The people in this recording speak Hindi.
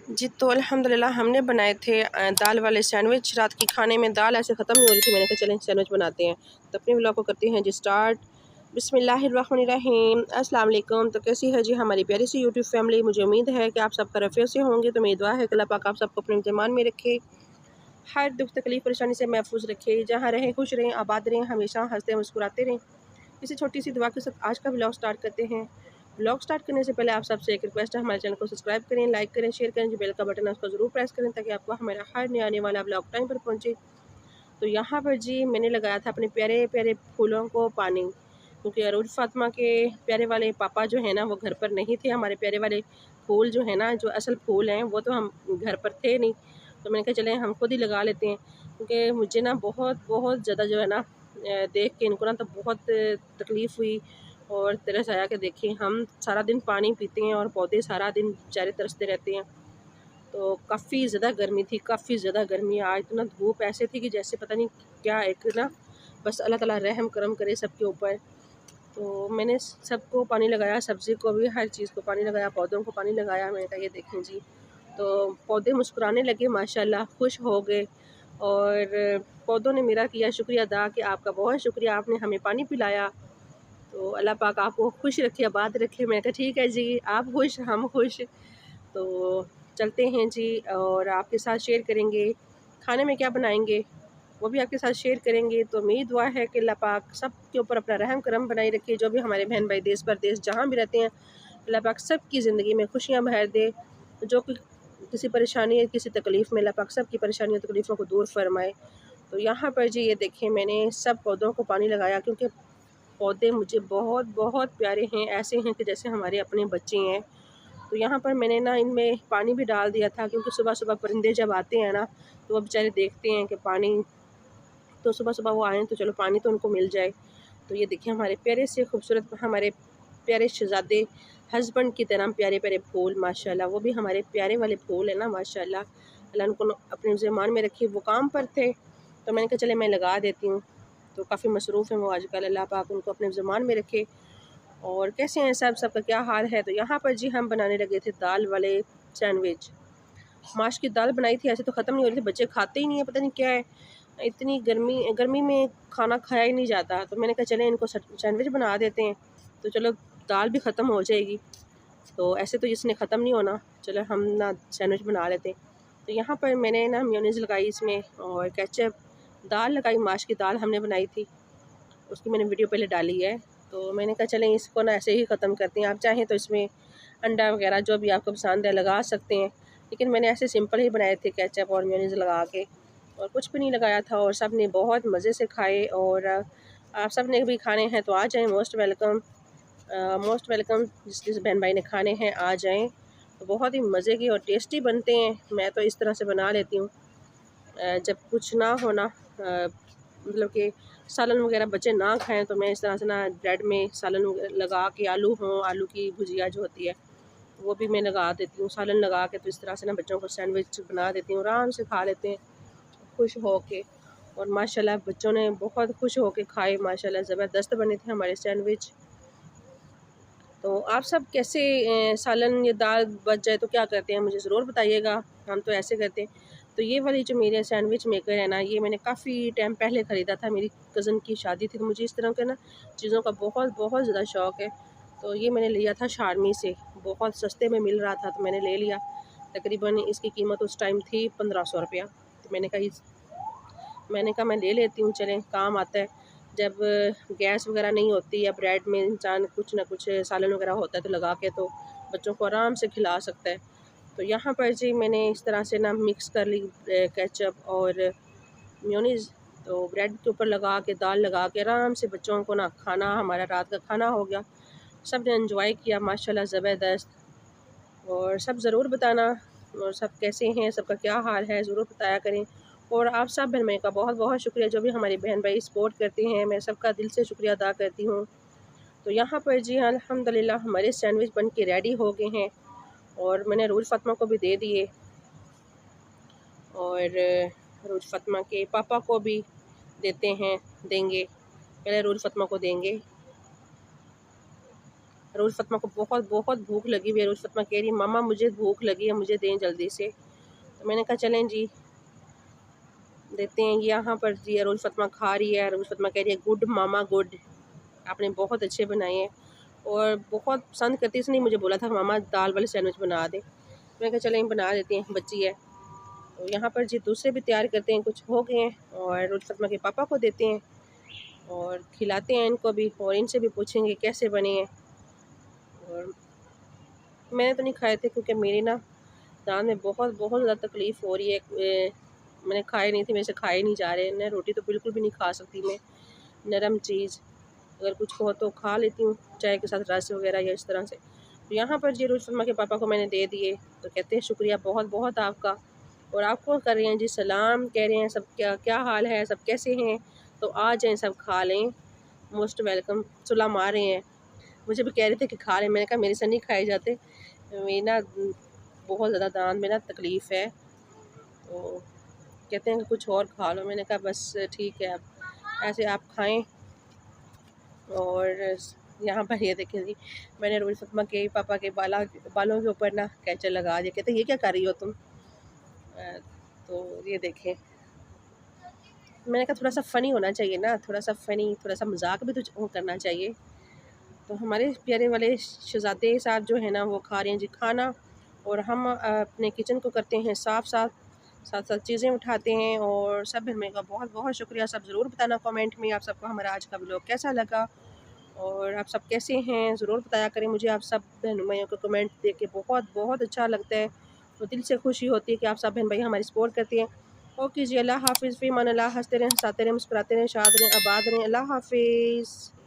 जी, तो अल्हम्दुलिल्लाह हमने बनाए थे दाल वाले सैंडविच। रात की खाने में दाल ऐसे ख़त्म नहीं हो रही थी, मैंने कहा चलें सैंडविच बनाते हैं। तो अपने व्लॉग को करते हैं जी स्टार्ट। बिस्मिल्लाहिर्रहमानिर्रहीम। अस्सलाम वालेकुम। तो कैसी है जी हमारी प्यारी सी यूट्यूब फैमिली। मुझे उम्मीद है कि आप सब खैरियत से होंगे। तो मेरी दुआ है कि अल्लाह पाक आप सबको अपने ईमान में रखे, हर दुख तकलीफ़ परेशानी से महफूज रखे, जहाँ रहें खुश रहें, आबाद रहें, हमेशा हंसते मुस्कुराते रहें। इसी छोटी सी दुआ के साथ आज का व्लॉग स्टार्ट करते हैं। व्लॉग स्टार्ट करने से पहले आप सबसे एक रिक्वेस्ट है, हमारे चैनल को सब्सक्राइब करें, लाइक करें, शेयर करें, जो बेल का बटन है उसको ज़रूर प्रेस करें ताकि आपको हमारा हर नया आने वाला व्लॉग टाइम पर पहुंचे। तो यहाँ पर जी मैंने लगाया था अपने प्यारे प्यारे फूलों को पानी, क्योंकि अरूज फातिमा के प्यारे वाले पापा जो है ना वो घर पर नहीं थे। हमारे प्यारे वाले फूल जो है ना, जो असल फूल हैं, वो तो हम घर पर थे नहीं। तो मैंने कहा चले हम खुद ही लगा लेते हैं, क्योंकि मुझे ना बहुत बहुत ज़्यादा जो है ना देख के इनको ना तो बहुत तकलीफ़ हुई और तरस आया कि देखिए हम सारा दिन पानी पीते हैं और पौधे सारा दिन बेचारे तरसते रहते हैं। तो काफ़ी ज़्यादा गर्मी थी, काफ़ी ज़्यादा गर्मी। आज तो ना धूप ऐसे थी कि जैसे पता नहीं क्या, एक ना बस अल्लाह ताला रहम करम करे सबके ऊपर। तो मैंने सबको पानी लगाया, सब्ज़ी को भी, हर चीज़ को पानी लगाया, पौधों को पानी लगाया। मैंने कहा ये देखें जी, तो पौधे मुस्कुराने लगे माशाल्लाह, खुश हो गए। और पौधों ने मेरा किया शुक्रिया अदा कि आपका बहुत शुक्रिया, आपने हमें पानी पिलाया। तो अल्लाह पाक आपको खुश रखे, आबाद रखे। मैं कहा ठीक है जी, आप खुश हम खुश। तो चलते हैं जी, और आपके साथ शेयर करेंगे खाने में क्या बनाएंगे, वो भी आपके साथ शेयर करेंगे। तो मेरी दुआ है कि अल्लाह पाक सब के ऊपर अपना रहम करम बनाए रखे। जो भी हमारे बहन भाई देश परदेश जहाँ भी रहते हैं, अल्लाह पाक सब की ज़िंदगी में खुशियाँ भर दे। जो कि किसी परेशानी किसी तकलीफ़ में, अल्लाह पाक सब की परेशानियों तकलीफ़ों को दूर फरमाए। तो यहाँ पर जी ये देखें, मैंने सब पौधों को पानी लगाया, क्योंकि पौधे मुझे बहुत बहुत प्यारे हैं, ऐसे हैं कि जैसे हमारे अपने बच्चे हैं। तो यहाँ पर मैंने ना इनमें पानी भी डाल दिया था, क्योंकि सुबह सुबह परिंदे जब आते हैं ना तो वो बेचारे देखते हैं कि पानी, तो सुबह सुबह वो आएँ तो चलो पानी तो उनको मिल जाए। तो ये देखिए हमारे प्यारे से खूबसूरत, हमारे प्यारे शहज़ादे हस्बैंड की तरह प्यारे प्यारे फूल माशाल्लाह, वो भी हमारे प्यारे वाले फूल हैं ना माशाल्लाह। अल्लाह उनको अपने ज़मान में रखे। वो काम पर थे तो मैंने कहा चले मैं लगा देती हूँ। तो काफ़ी मसरूफ़ हैं वो आजकल, अल्लाह पाक उनको अपने ज़मान में रखे। और कैसे हैं सब, सबका क्या हाल है। तो यहाँ पर जी हम बनाने लगे थे दाल वाले सैंडविच। माश की दाल बनाई थी, ऐसे तो ख़त्म नहीं हो रही थी, बच्चे खाते ही नहीं है, पता नहीं क्या है। इतनी गर्मी गर्मी में खाना खाया ही नहीं जाता। तो मैंने कहा चलें इनको सैंडविच बना देते हैं, तो चलो दाल भी ख़त्म हो जाएगी। तो ऐसे तो इसने ख़त्म नहीं होना, चलो हम ना सैंडविच बना लेते हैं। तो यहाँ पर मैंने ना मेयोनीज़ लगाई इसमें, और केचप, दाल लगाई, माश की दाल हमने बनाई थी, उसकी मैंने वीडियो पहले डाली है। तो मैंने कहा चलें इसको ना ऐसे ही ख़त्म करते हैं। आप चाहें तो इसमें अंडा वगैरह जो भी आपको पसंद है लगा सकते हैं, लेकिन मैंने ऐसे सिंपल ही बनाए थे केचप और मेयोनीज़ लगा के, और कुछ भी नहीं लगाया था। और सब ने बहुत मज़े से खाए। और आप सब ने भी खाने हैं तो आ जाएँ, मोस्ट वेलकम, मोस्ट वेलकम। जिस जिस बहन भाई ने खाने हैं आ जाएँ। तो बहुत ही मज़े के और टेस्टी बनते हैं। मैं तो इस तरह से बना लेती हूँ जब कुछ ना होना, मतलब कि सालन वगैरह बच्चे ना खाएं, तो मैं इस तरह से ना ब्रेड में सालन लगा के, आलू हों, आलू की भुजिया जो होती है वो भी मैं लगा देती हूँ, सालन लगा के। तो इस तरह से ना बच्चों को सैंडविच बना देती हूँ, आराम से खा लेते हैं खुश हो के। और माशाल्लाह बच्चों ने बहुत खुश हो के खाए, माशाल्लाह ज़बरदस्त बने थे हमारे सैंडविच। तो आप सब कैसे सालन या दाल बच जाए तो क्या करते हैं, मुझे ज़रूर बताइएगा। हम तो ऐसे करते हैं। तो ये वाली जो मेरे सैंडविच मेकर है ना, ये मैंने काफ़ी टाइम पहले ख़रीदा था, मेरी कज़न की शादी थी, तो मुझे इस तरह के ना चीज़ों का बहुत बहुत ज़्यादा शौक़ है। तो ये मैंने लिया था शारमी से, बहुत सस्ते में मिल रहा था तो मैंने ले लिया। तकरीबन इसकी कीमत उस टाइम थी 1500 रुपया। तो मैंने कहा मैं ले लेती हूँ, चलें काम आता है। जब गैस वगैरह नहीं होती या ब्रेड में इंसान कुछ ना कुछ सालन वगैरह होता है तो लगा के तो बच्चों को आराम से खिला सकता है। तो यहाँ पर जी मैंने इस तरह से ना मिक्स कर ली केचप और मेयोनीज़। तो ब्रेड के ऊपर लगा के, दाल लगा के, आराम से बच्चों को ना खाना, हमारा रात का खाना हो गया। सब ने एंजॉय किया माशाल्लाह ज़बरदस्त। और सब ज़रूर बताना और सब कैसे हैं, सबका क्या हाल है, ज़रूर बताया करें। और आप सब बहन भाई का बहुत बहुत शुक्रिया, जो भी हमारी बहन भाई सपोर्ट करते हैं, मैं सबका दिल से शुक्रिया अदा करती हूँ। तो यहाँ पर जी अल्हम्दुलिल्लाह हमारे सैंडविच बन के रेडी हो गए हैं, और मैंने रूज फातिमा को भी दे दिए, और रूज फातिमा के पापा को भी देते हैं, देंगे। पहले रूज फातिमा को देंगे। रोज़ फ़ातिमा को बहुत बहुत भूख लगी हुई है। रोज़ फ़ातिमा कह रही है मामा मुझे भूख लगी है, मुझे दें जल्दी से। तो मैंने कहा चलें जी देते हैं। यहाँ पर जी रोज़ फ़ातिमा खा रही है। रोज़ फ़ातिमा कह रही है गुड मामा गुड, आपने बहुत अच्छे बनाए हैं और बहुत पसंद करती है। इसने मुझे बोला था मामा दाल वाले सैंडविच बना दे। मैंने कहा चलें बना देते हैं, बच्ची है। तो यहाँ पर जी दूसरे भी तैयार करते हैं, कुछ हो गए हैं और रोज़ फ़ातिमा के पापा को देते हैं और खिलाते हैं इनको भी और इनसे भी पूछेंगे कैसे बने हैं। और मैंने तो नहीं खाए थे क्योंकि मेरी ना दांत में बहुत बहुत ज़्यादा तकलीफ़ हो रही है। मैंने खाए नहीं थे, मेरे से खाए नहीं जा रहे। मैं रोटी तो बिल्कुल भी नहीं खा सकती, मैं नरम चीज़ अगर कुछ हो तो खा लेती हूँ चाय के साथ रस वगैरह या इस तरह से। तो यहाँ पर जी रोज़ फ़ातिमा के पापा को मैंने दे दिए तो कहते हैं शुक्रिया बहुत बहुत आपका। और आपको कर रहे हैं जी सलाम, कह रहे हैं सब क्या क्या हाल है, सब कैसे हैं, तो आ जाएँ सब खा लें, मोस्ट वेलकम। सुला मार रहे हैं, मुझे भी कह रहे थे कि खा लें। मैंने कहा मेरे से नहीं खाए जाते, मेरी ना बहुत ज़्यादा दांत में ना तकलीफ़ है। तो कहते हैं कि कुछ और खा लो। मैंने कहा बस ठीक है, अब ऐसे आप खाएं। और यहाँ पर ये देखें जी मैंने रोज़ फ़ातिमा के पापा के बालों के ऊपर ना कैचर लगा दिया। कहते ये क्या कर रही हो तुम। तो ये देखें, मैंने कहा थोड़ा सा फ़नी होना चाहिए ना, थोड़ा सा फ़नी, थोड़ा सा मजाक भी तो करना चाहिए। तो हमारे प्यारे वाले शहज़ादे साहब जो है ना वो खा रहे हैं जी खाना और हम अपने किचन को करते हैं साफ़ साथ साथ चीज़ें उठाते हैं। और सब बहनों का बहुत बहुत शुक्रिया। सब ज़रूर बताना कमेंट में आप सबको हमारा आज का व्लॉग कैसा लगा और आप सब कैसे हैं, ज़रूर बताया करें मुझे। आप सब बहन भाइयों को कमेंट देख के बहुत बहुत अच्छा लगता है, तो दिल से खुशी होती है कि आप सब बहन भाई हमारी सपोर्ट करती हैं। ओके जी, अल्लाह हाफ़िज़, फ़ी अमान अल्लाह। हँसते रहें, हँसाते रहें, मुस्कुराते रहें, शाद रहें, आबाद रहें। अल्लाह हाफ़िज़।